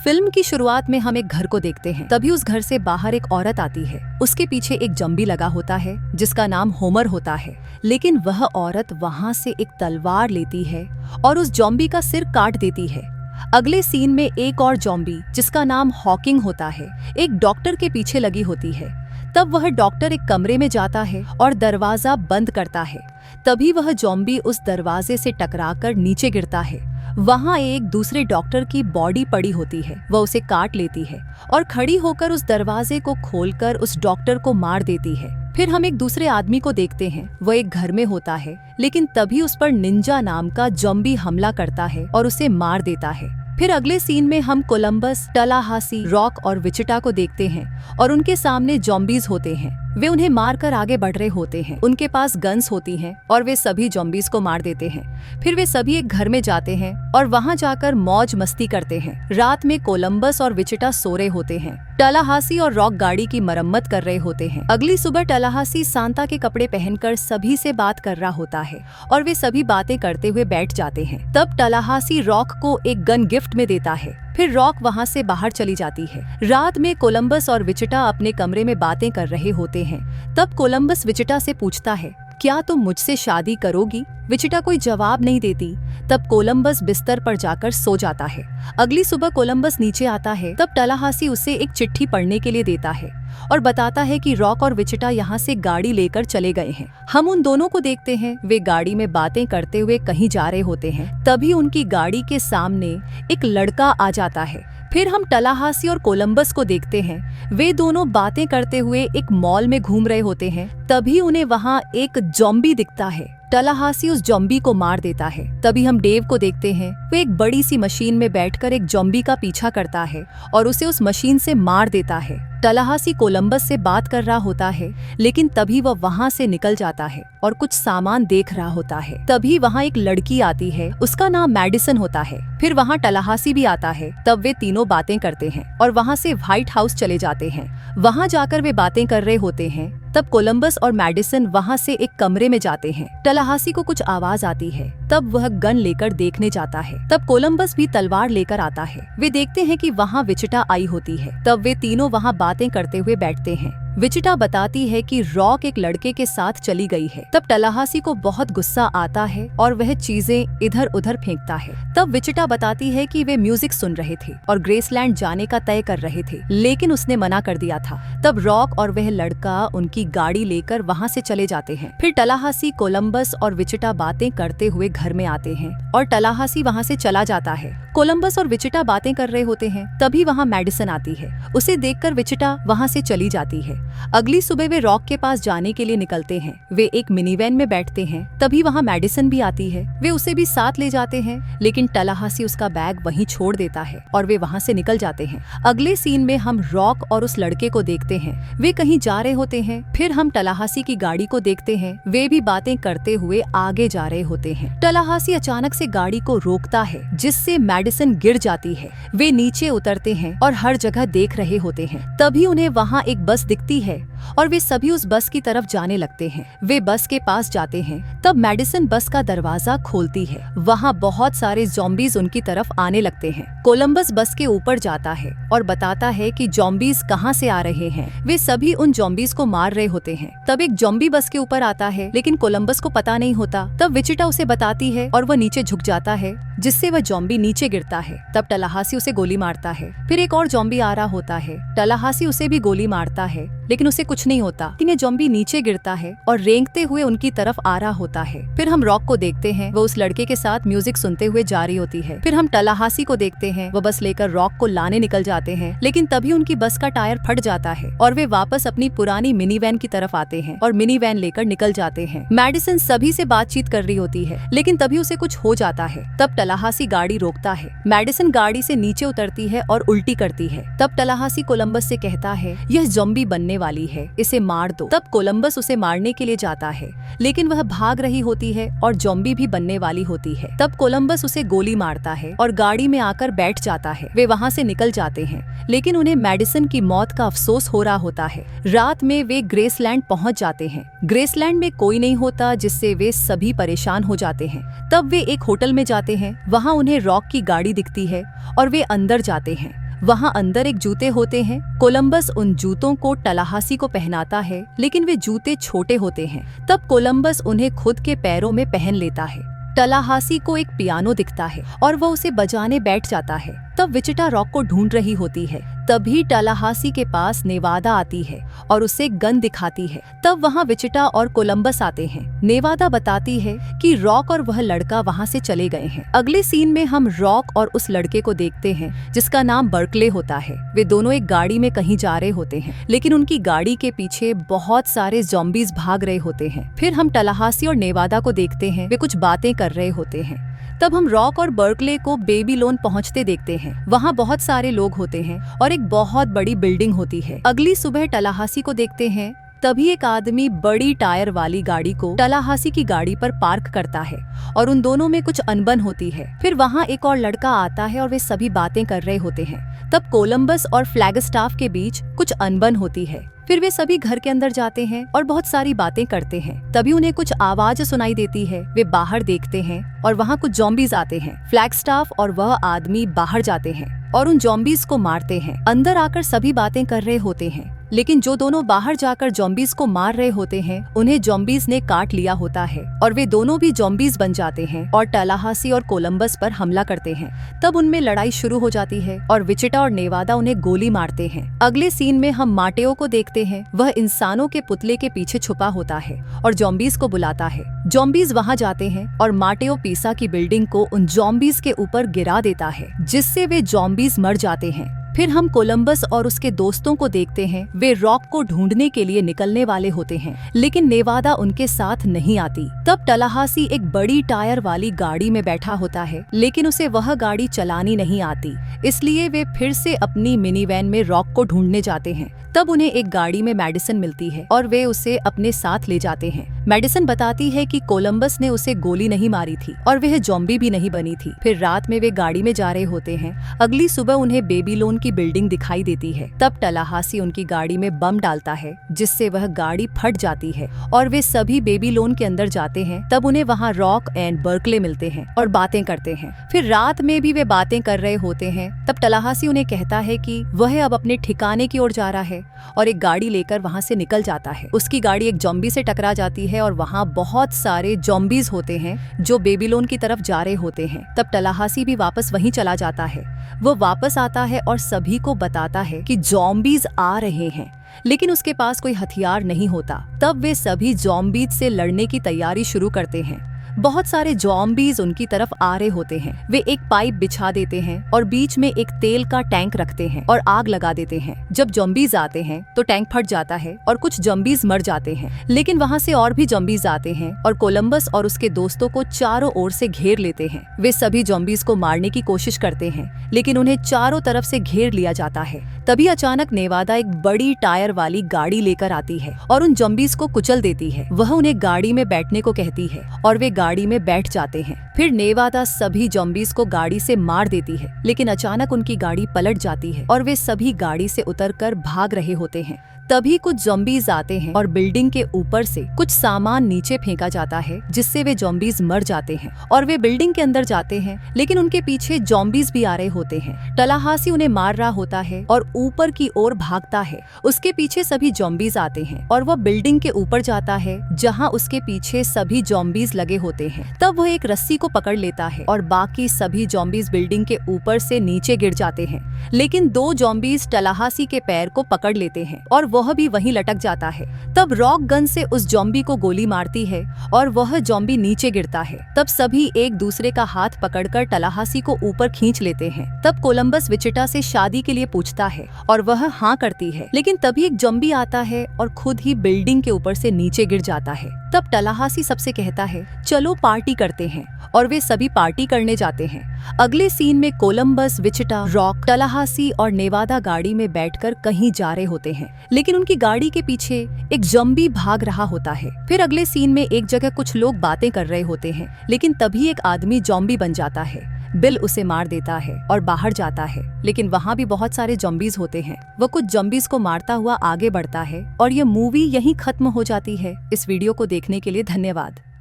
Film की शुरुआत में हम एक घर को देखते हैं। तभी उस घर से बाहर एक औरत आती है। उसके पीछे एक जॉम्बी लगा होता है जिसका नाम होमर होता है। लेकिन वह औरत वहाँ से एक तलवार लेती है और उस जॉम्बी का सिर काट देती है। अगले सीन में एक और जॉम्बी जिसका नाम हॉकिंग होता है एक डॉक्टर के पीछे लगी होती है। तब वह डॉक्टर एक कमरे में जाता है और दरवाजा बंद करता है। तभी वह जॉम्बी उस दरवाजे से टकराकर नीचे गिरता है। वहाँ एक दूसरे डॉक्टर की बॉडी पड़ी होती है। वह उसे काट लेती है और खड़ी होकर उस दरवाजे को खोलकर उस डॉक्टर को मार देती है। फिर हम एक दूसरे आदमी को देखते हैं। वह एक घर में होता है, लेकिन तभी उस पर निंजा नाम का जॉम्बी हमला करता है और उसे मार देता है। फिर अगले सीन में हम कोलंबस, टलाहासी, रॉक और विचिटा को देखते हैं और उनके सामने जॉम्बीज होते हैं। वे उन्हें मारकर आगे बढ़ रहे होते हैं। उनके पास गन्स होती हैं और वे सभी जॉम्बीज को मार देते हैं। फिर वे सभी एक घर में जाते हैं और वहां जाकर मौज मस्ती करते हैं। रात में कोलंबस और विचिटा सो रहे होते हैं। टलाहासी और रॉक गाड़ी की मरम्मत कर रहे होते हैं। अगली सुबह टलाहासी सांता के कपड़े पहनकर सभी से बात कर रहा होता है और वे सभी बातें करते हुए बैठ जाते हैं। तब टलाहासी रॉक को एक गन गिफ्ट में देता है। फिर रॉक वहाँ से बाहर चली जाती है। रात में कोलंबस और विचिटा अपने कमरे में बातें कर रहे होते हैं। तब कोलंबस विचिटा से पूछता है, क्या तुम मुझसे शादी करोगी? विचिटा कोई जवाब नहीं देती। तब कोलंबस बिस्तर पर जाकर सो जाता है। अगली सुबह कोलंबस नीचे आता है। तब टलाहासी उसे एक चिट्ठी पढ़ने के लिए देता है और बताता है कि रॉक और विचिटा यहाँ से गाड़ी लेकर चले गए हैं। हम उन दोनों को देखते हैं। वे गाड़ी में बातें करते हुए कहीं जा रहे होते हैं। तभी उनकी गाड़ी के सामने एक लड़का आ जाता है। फिर हम टलाहासी और कोलंबस को देखते हैं। वे दोनों बातें करते हुए एक मॉल में घूम रहे होते हैं। तभी उन्हें वहाँ एक जॉम्बी दिखता है। टलाहासी उस जॉम्बी को मार देता है। तभी हम डेव को देखते हैं। वे एक बड़ी सी मशीन में बैठकर एक जॉम्बी का पीछा करता है और उसे उस मशीन से मार देता है। टलाहासी कोलंबस से बात कर रहा होता है, लेकिन तभी वह वहाँ से निकल जाता है और कुछ सामान देख रहा होता है। तभी वहाँ एक लड़की आती है। उसका नाम मैडिसन होता है। फिर वहाँ टलाहासी भी आता है। तब वे तीनों बातें करते हैं और वहाँ से व्हाइट हाउस चले जाते हैं। वहाँ जाकर वे बातें कर रहे होते हैं। तब कोलंबस और मैडिसन वहाँ से एक कमरे में जाते हैं। टलाहासी को कुछ आवाज आती है। तब वह गन लेकर देखने जाता है। तब कोलंबस भी तलवार लेकर आता है। वे देखते हैं कि वहाँ विचिटा आई होती है। तब वे तीनों वहाँ बातें करते हुए बैठते हैं। विचिटा बताती है कि रॉक एक लड़के के साथ चली गई है। तब टलाहासी को बहुत गुस्सा आता है और वह चीजें इधर उधर फेंकता है। तब विचिटा बताती है कि वे म्यूजिक सुन रहे थे और ग्रेसलैंड जाने का तय कर रहे थे, लेकिन उसने मना कर दिया था। तब रॉक और वह लड़का उनकी गाड़ी लेकर वहाँ से चले जाते हैं। फिर टलाहासी, कोलंबस और विचिटा बातें करते हुए घर में आते हैं और टलाहासी वहाँ से चला जाता है। कोलंबस और विचिटा बातें कर रहे होते हैं। तभी वहाँ मैडिसन आती है। उसे देखकर विचिटा वहाँ से चली जाती है। अगली सुबह वे रॉक के पास जाने के लिए निकलते हैं। वे एक मिनीवैन में बैठते हैं। तभी वहाँ मैडिसन भी आती है। वे उसे भी साथ ले जाते हैं, लेकिन टलाहासी उसका बैग वहीं छोड़ देता है और वे वहाँ से निकल जाते हैं। अगले सीन में हम रॉक और उस लड़के को देखते हैं। वे कहीं जा रहे होते हैं। फिर हम टलाहासी की गाड़ी को देखते हैं। वे भी बातें करते हुए आगे जा रहे होते हैं। टलाहासी अचानक से गाड़ी को रोकता है, जिससे मैडिसन गिर जाती है। वे नीचे उतरते हैं और हर जगह देख रहे होते हैं। तभी उन्हें वहाँ एक बस दिखती है और वे सभी उस बस की तरफ जाने लगते हैं। वे बस के पास जाते हैं। तब मैडिसन बस का दरवाजा खोलती है। वहाँ बहुत सारे ज़ॉम्बीज उनकी तरफ आने लगते हैं। कोलंबस बस के ऊपर जाता है और बताता है कि ज़ॉम्बीज कहाँ से आ रहे हैं। वे सभी उन ज़ॉम्बीज को मार रहे होते हैं। तब एक ज़ॉम्बी बस के ऊपर आता है, लेकिन कोलंबस को पता नहीं होता। तब विचिटा उसे बताती है और वह नीचे झुक जाता है, जिससे वह ज़ॉम्बी नीचे गिरता है। तब टलाहासी उसे गोली मारता है। फिर एक और ज़ॉम्बी आ रहा होता है। टलाहासी उसे भी गोली मारता है, लेकिन उसे कुछ नहीं होता। ये ज़ॉम्बी नीचे गिरता है और रेंगते हुए उनकी तरफ आ रहा होता है। फिर हम रॉक को देखते हैं। वो उस लड़के के साथ म्यूजिक सुनते हुए जा रही होती है। फिर हम टलाहासी को देखते हैं। वो बस लेकर रॉक को लाने निकल जाते हैं, लेकिन तभी उनकी बस का टायर फट जाता है और वे वापस अपनी पुरानी मिनी वैन की तरफ आते हैं और मिनी वैन लेकर निकल जाते हैं। मैडिसन सभी से बातचीत कर रही होती है, लेकिन तभी उसे कुछ हो जाता है। तब टलाहासी गाड़ी रोकता है। मैडिसन गाड़ी से नीचे उतरती है और उल्टी करती है। तब टलाहासी कोलंबस से कहता है, यह ज़ॉम्बी बनने वाली है, इसे मार दो। तब कोलंबस उसे मारने के लिए जाता है, लेकिन वह भाग रही होती है और ज़ॉम्बी भी बनने वाली होती है। तब कोलंबस उसे गोली मारता है और गाड़ी में आकर बैठ जाता है। वे वहाँ से निकल जाते हैं, लेकिन उन्हें मैडिसन की मौत का अफसोस हो रहा होता है। रात में वे ग्रेसलैंड पहुँच जाते हैं। ग्रेसलैंड में कोई नहीं होता, जिससे वे सभी परेशान हो जाते हैं। तब वे एक होटल में जाते हैं। वहाँ उन्हें रॉक की गाड़ी दिखती है और वे अंदर जाते हैं। वहाँ अंदर एक जूते होते हैं। कोलंबस उन जूतों को टलाहासी को पहनाता है, लेकिन वे जूते छोटे होते हैं। तब कोलंबस उन्हें खुद के पैरों में पहन लेता है। टलाहासी को एक पियानो दिखता है और वह उसे बजाने बैठ जाता है। तब विचिटा रॉक को ढूंढ रही होती है। तभी टलाहासी के पास नेवादा आती है और उसे गन दिखाती है। तब वहाँ विचिटा और कोलंबस आते हैं। नेवादा बताती है कि रॉक और वह लड़का वहाँ से चले गए हैं। अगले सीन में हम रॉक और उस लड़के को देखते हैं जिसका नाम बर्कले होता है। वे दोनों एक गाड़ी में कहीं जा रहे होते हैं, लेकिन उनकी गाड़ी के पीछे बहुत सारे ज़ॉम्बीज़ भाग रहे होते हैं। फिर हम टलाहासी और नेवादा को देखते हैं, वे कुछ बातें कर रहे होते हैं। तब हम रॉक और बर्कले को बेबीलोन पहुंचते देखते हैं। वहां बहुत सारे लोग होते हैं और एक बहुत बड़ी बिल्डिंग होती है। अगली सुबह टलाहासी को देखते हैं। तभी एक आदमी बड़ी टायर वाली गाड़ी को टलाहासी की गाड़ी पर पार्क करता है और उन दोनों में कुछ अनबन होती है। फिर वहाँ एक और लड़का आता है और वे सभी बातें कर रहे होते हैं। तब कोलंबस और फ्लैगस्टाफ के बीच कुछ अनबन होती है। फिर वे सभी घर के अंदर जाते हैं और बहुत सारी बातें करते हैं। तभी उन्हें कुछ आवाज सुनाई देती है। वे बाहर देखते हैं और वहाँ कुछ ज़ॉम्बीज़ आते हैं। फ्लैगस्टाफ और वह आदमी बाहर जाते हैं और उन ज़ॉम्बीज़ को मारते हैं। अंदर आकर सभी बातें कर रहे होते हैं, लेकिन जो दोनों बाहर जाकर ज़ॉम्बीज़ को मार रहे होते हैं उन्हें ज़ॉम्बीज़ ने काट लिया होता है और वे दोनों भी ज़ॉम्बीज़ बन जाते हैं और टलाहासी और कोलंबस पर हमला करते हैं। तब उनमें लड़ाई शुरू हो जाती है और विचिटा और नेवादा उन्हें गोली मारते हैं। अगले सीन में हम माटेओ को देखते हैं। वह इंसानों के पुतले के पीछे छुपा होता है और ज़ॉम्बीज़ को बुलाता है। ज़ॉम्बीज़ वहाँ जाते हैं और माटेओ पीसा की बिल्डिंग को उन ज़ॉम्बीज़ के ऊपर गिरा देता है, जिससे वे ज़ॉम्बीज़ मर जाते हैं। फिर हम कोलंबस और उसके दोस्तों को देखते हैं। वे रॉक को ढूंढने के लिए निकलने वाले होते हैं, लेकिन नेवादा उनके साथ नहीं आती। तब टलाहासी एक बड़ी टायर वाली गाड़ी में बैठा होता है, लेकिन उसे वह गाड़ी चलानी नहीं आती, इसलिए वे फिर से अपनी मिनीवैन में रॉक को ढूंढने जाते हैं। तब उन्हें एक गाड़ी में मेडिसिन मिलती है और वे उसे अपने साथ ले जाते हैं। मेडिसिन बताती है कि कोलंबस ने उसे गोली नहीं मारी थी और वह ज़ॉम्बी भी नहीं बनी थी। फिर रात में वे गाड़ी में जा रहे होते हैं। अगली सुबह उन्हें बेबीलोन की बिल्डिंग दिखाई देती है। तब टलाहासी उनकी गाड़ी में बम डालता है, जिससे वह गाड़ी फट जाती है और वे सभी बेबीलोन के अंदर जाते हैं। तब उन्हें वहाँ रॉक एंड बर्कले मिलते हैं और बातें करते हैं। फिर रात में भी वे बातें कर रहे होते हैं। तब टलाहासी उन्हें कहता है कि वह अब अपने ठिकाने की ओर जा रहा है और एक गाड़ी लेकर वहाँ से निकल जाता है। उसकी गाड़ी एक ज़ॉम्बी से टकरा जाती है और वहाँ बहुत सारे ज़ॉम्बीज़ होते हैं जो बेबीलोन की तरफ जा रहे होते हैं। तब टलाहासी भी वापस वहीं चला जाता है। वो वापस आता है और सभी को बताता है कि ज़ॉम्बीज़ आ रहे हैं, लेकिन उसके पास कोई हथियार नहीं होता। तब वे सभी ज़ॉम्बीज़ से लड़ने की तैयारी शुरू करते हैं। बहुत सारे ज़ॉम्बीज़ उनकी तरफ आ रहे होते हैं। वे एक पाइप बिछा देते हैं और बीच में एक तेल का टैंक रखते हैं और आग लगा देते हैं। जब ज़ॉम्बीज़ आते हैं तो टैंक फट जाता है और कुछ ज़ॉम्बीज़ मर जाते हैं, लेकिन वहाँ से और भी ज़ॉम्बीज़ आते हैं और कोलंबस और उसके दोस्तों को चारों ओर से घेर लेते हैं। वे सभी ज़ॉम्बीज़ को मारने की कोशिश करते हैं, लेकिन उन्हें चारों तरफ से घेर लिया जाता है। तभी अचानक नेवादा एक बड़ी टायर वाली गाड़ी लेकर आती है और उन ज़ॉम्बीज़ को कुचल देती है। वह उन्हें गाड़ी में बैठने को कहती है और वे गाड़ी में बैठ जाते हैं। फिर नेवादा सभी ज़ॉम्बीज़ को गाड़ी से मार देती है, लेकिन अचानक उनकी गाड़ी पलट जाती है और वे सभी गाड़ी से उतरकर भाग रहे होते हैं। तभी कुछ ज़ॉम्बीज़ आते हैं और बिल्डिंग के ऊपर से कुछ सामान नीचे फेंका जाता है, जिससे वे ज़ॉम्बीज़ मर जाते हैं और वे बिल्डिंग के अंदर जाते हैं, लेकिन उनके पीछे ज़ॉम्बीज़ भी आ रहे होते हैं। टलाहासी उन्हें मार रहा होता है और ऊपर की ओर भागता है। उसके पीछे सभी ज़ॉम्बीज़ आते हैं और वह बिल्डिंग के ऊपर जाता है, जहाँ उसके पीछे सभी ज़ॉम्बीज़ लगे होते हैं। तब वह एक रस्सी को पकड़ लेता है और बाकी सभी ज़ॉम्बीज़ बिल्डिंग के ऊपर से नीचे गिर जाते हैं, लेकिन दो ज़ॉम्बीज़ टलाहासी के पैर को पकड़ लेते हैं और वह भी वहीं लटक जाता है। तब रॉक गन से उस ज़ॉम्बी को गोली मारती है और वह ज़ॉम्बी नीचे गिरता है। तब सभी एक दूसरे का हाथ पकड़कर टलाहासी को ऊपर खींच लेते हैं। तब कोलंबस विचिटा से शादी के लिए पूछता है और वह हाँ करती है, लेकिन तभी एक ज़ॉम्बी आता है और खुद ही बिल्डिंग के ऊपर से नीचे गिर जाता है। तब टलाहासी सबसे कहता है चलो पार्टी करते हैं और वे सभी पार्टी करने जाते हैं। अगले सीन में कोलंबस, विचिटा, रॉक, टलाहासी और नेवादा गाड़ी में बैठकर कहीं जा रहे होते हैं, लेकिन उनकी गाड़ी के पीछे एक ज़ॉम्बी भाग रहा होता है। फिर अगले सीन में एक जगह कुछ लोग बातें कर रहे होते हैं, लेकिन तभी एक आदमी ज़ॉम्बी बन जाता है। बिल उसे मार देता है और बाहर जाता है, लेकिन वहाँ भी बहुत सारे ज़ॉम्बीज़ होते हैं। वह कुछ ज़ॉम्बीज़ को मारता हुआ आगे बढ़ता है और यह मूवी यहीं खत्म हो जाती है। इस वीडियो को देखने के लिए धन्यवाद।